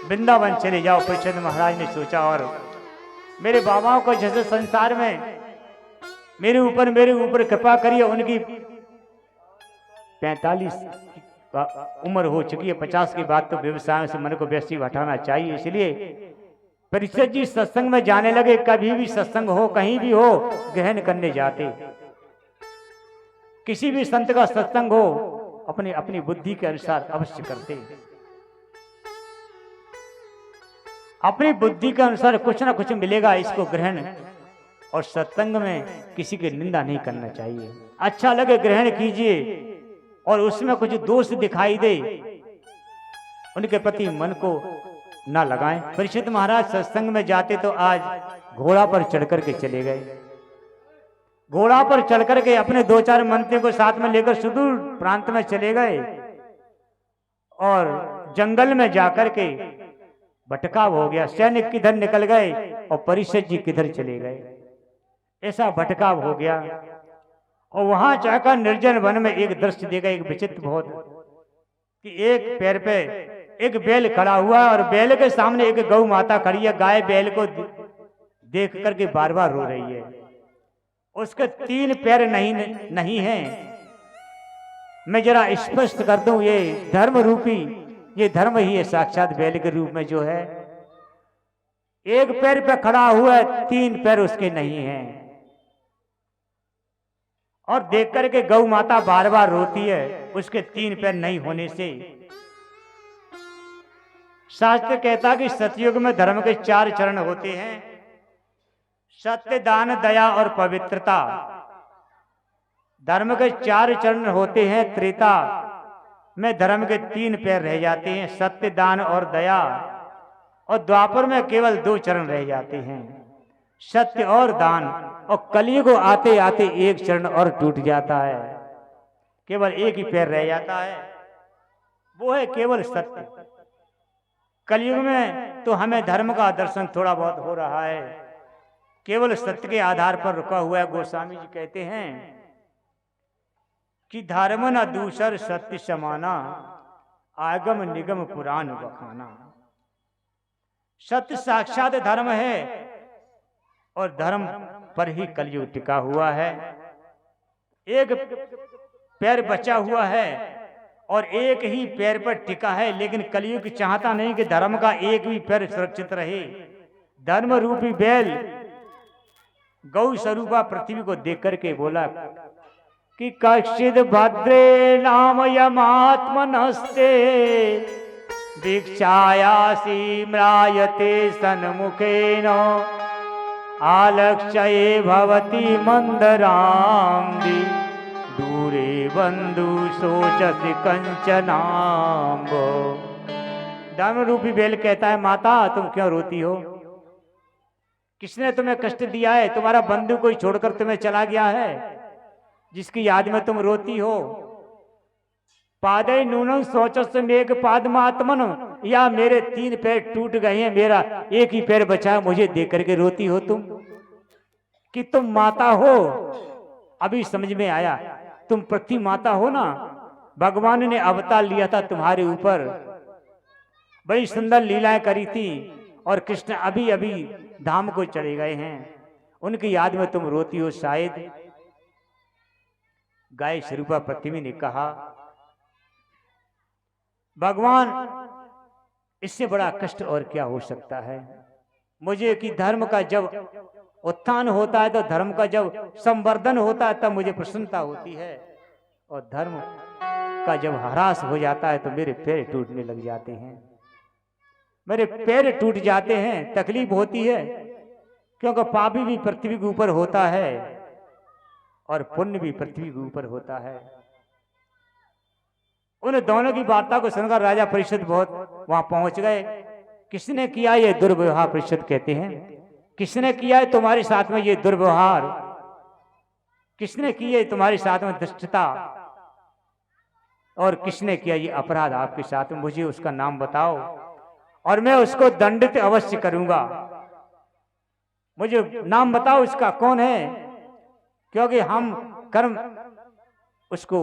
वृंदावन चले जाओ। परीक्षित महाराज ने सोचा, और मेरे बाबाओं को जैसे संसार में मेरे ऊपर कृपा करिए, उनकी 45 का उम्र हो चुकी है, 50 की बात, तो व्यवसाय से मन को व्यस्त हटाना चाहिए। इसलिए परीक्षित जी सत्संग में जाने लगे। कभी भी सत्संग हो, कहीं भी हो, ग्रहण करने जाते। किसी भी संत का सत्संग हो, अपनी अपनी बुद्धि के अनुसार अवश्य करते। अपनी बुद्धि के अनुसार कुछ ना कुछ मिलेगा, इसको ग्रहण। और सत्संग में किसी की निंदा नहीं करना चाहिए। अच्छा लगे ग्रहण कीजिए, और उसमें कुछ दोष दिखाई दे, उनके प्रति मन को ना लगाएं। परीक्षित महाराज सत्संग में जाते तो आज घोड़ा पर चढ़ करके चले गए। घोड़ा पर चढ़ करके अपने 2-4 मंत्रियों को साथ में लेकर सुदूर प्रांत में चले गए, और जंगल में जाकर के भटकाव हो गया। सैनिक किधर निकल गए और परीक्षित जी किधर चले गए, ऐसा भटकाव हो गया। और वहां जाकर निर्जन वन में एक दृश्य देखा, एक विचित्र बहुत, कि एक पैर पे एक बैल खड़ा हुआ है, और बैल के सामने एक गौ माता खड़ी है। गाय बैल को देख करके बार बार रो रही है। उसके 3 पैर नहीं हैं। मैं जरा स्पष्ट कर दूं, ये धर्म रूपी, ये धर्म ही है साक्षात बैल के रूप में जो है। एक पैर पे खड़ा हुआ है, 3 पैर उसके नहीं हैं। और देख करके गौ माता बार बार रोती है, उसके 3 पैर नहीं होने से। शास्त्र कहता कि सतयुग में धर्म के 4 चरण होते हैं, सत्य, दान, दया और पवित्रता। धर्म के 4 चरण होते हैं। त्रेता में धर्म के 3 पैर रह जाते हैं, सत्य, दान और दया। और द्वापर में केवल 2 चरण रह जाते हैं, सत्य और दान। और कलयुग आते आते 1 चरण और टूट जाता है, केवल 1 ही पैर रह जाता है, वो है केवल सत्य। कलयुग में तो हमें धर्म का दर्शन थोड़ा बहुत हो रहा है, केवल सत्य के आधार पर रुका हुआ है। गोस्वामी जी कहते हैं कि धर्म न दूसर सत्य समाना, आगम निगम पुराण बखाना। सत्य साक्षात धर्म है, और धर्म पर ही कलयुग टिका हुआ है। एक पैर बचा हुआ है और एक ही पैर पर टिका है, लेकिन कलयुग चाहता नहीं कि धर्म का एक भी पैर सुरक्षित रहे। धर्म रूपी बैल गौ स्वरूपा पृथ्वी को देख करके बोला कि कश्चिद भद्रे नाम यमात्मनस्ते दीक्षायासी म्रायते सन्मुखेन आलक्ष्ये भवति मंदरांगी दूरे बंधु सोचति कंचनाम्बो। धर्म रूपी बैल कहता है, माता तुम क्यों रोती हो? किसने तुम्हें कष्ट दिया है? तुम्हारा बंधु कोई छोड़कर तुम्हें चला गया है जिसकी याद में तुम रोती हो? पादे नूनम सोचस मेघ पादमात्मन, या मेरे 3 पैर टूट गए हैं, मेरा एक ही पैर बचा है, मुझे देख करके रोती हो तुम? कि तुम माता हो? अभी समझ में आया, तुम पृथ्वी माता हो ना। भगवान ने अवतार लिया था तुम्हारे ऊपर, बड़ी सुंदर लीलाएं करी थी, और कृष्ण अभी अभी धाम को चले गए हैं, उनकी याद में तुम रोती हो शायद। गाय स्वरूपा पृथ्वी ने कहा, भगवान इससे बड़ा कष्ट और क्या हो सकता है मुझे, कि धर्म का जब उत्थान होता है तो धर्म का जब संवर्धन होता है तब मुझे प्रसन्नता होती है, और धर्म का जब ह्रास हो जाता है तो मेरे पैर टूटने लग जाते हैं, मेरे पैर टूट जाते हैं, तकलीफ होती है। क्योंकि पापी भी पृथ्वी के ऊपर होता है और पुण्य भी पृथ्वी के ऊपर होता है। उन दोनों की वार्ता को सुनकर राजा परीक्षित बहुत वहां पहुंच गए। किसने किया ये दुर्व्यवहार? परीक्षित कहते हैं, किसने किया है तुम्हारे साथ में ये दुर्व्यवहार? किसने की है तुम्हारे साथ में दुष्टता? और किसने किया ये अपराध आपके साथ में? मुझे उसका नाम बताओ और मैं उसको दंडित अवश्य करूंगा। मुझे नाम बताओ उसका, कौन है? क्योंकि हम कर्म उसको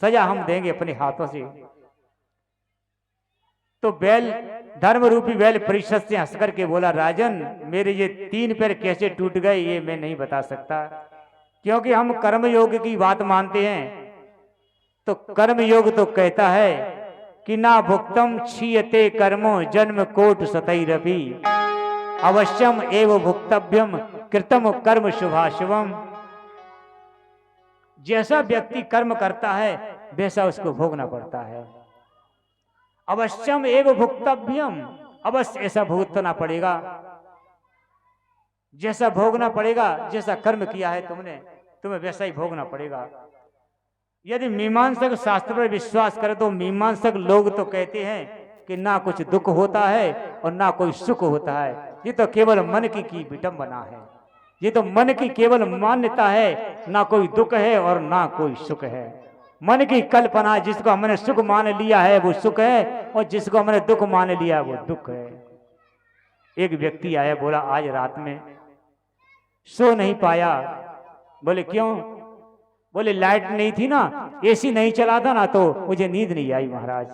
सजा हम देंगे अपने हाथों से। तो बैल धर्म रूपी बैल परिषद से हंस करके बोला, राजन मेरे ये 3 पैर कैसे टूट गए ये मैं नहीं बता सकता, क्योंकि हम कर्मयोग की बात मानते हैं। तो कर्मयोग तो कहता है कि ना भुक्तम क्षीयते कर्मो जन्म कोट सतैरपि, अवश्यम एव भुक्तव्यम कृतम कर्म शुभाशुभम। जैसा व्यक्ति कर्म करता है वैसा उसको भोगना पड़ता है। अवश्यम एव भुक्तव्यम, अवश्य ऐसा भुगतना पड़ेगा, जैसा भोगना पड़ेगा, जैसा कर्म किया है तुमने तुम्हें वैसा ही भोगना पड़ेगा। यदि मीमांसक शास्त्र पर विश्वास करें तो मीमांसक लोग तो कहते हैं कि ना कुछ दुख होता है और ना कोई सुख होता है, ये तो केवल मन की विडंबना है, ये तो मन की केवल मान्यता है, ना कोई दुख है और ना कोई सुख है। मन की कल्पना, जिसको हमने सुख मान लिया है वो सुख है और जिसको हमने दुख मान लिया है वो दुख है। एक व्यक्ति आया, बोला आज रात में सो नहीं पाया। बोले क्यों? बोले लाइट नहीं थी ना, एसी नहीं चला था ना तो मुझे नींद नहीं आई महाराज।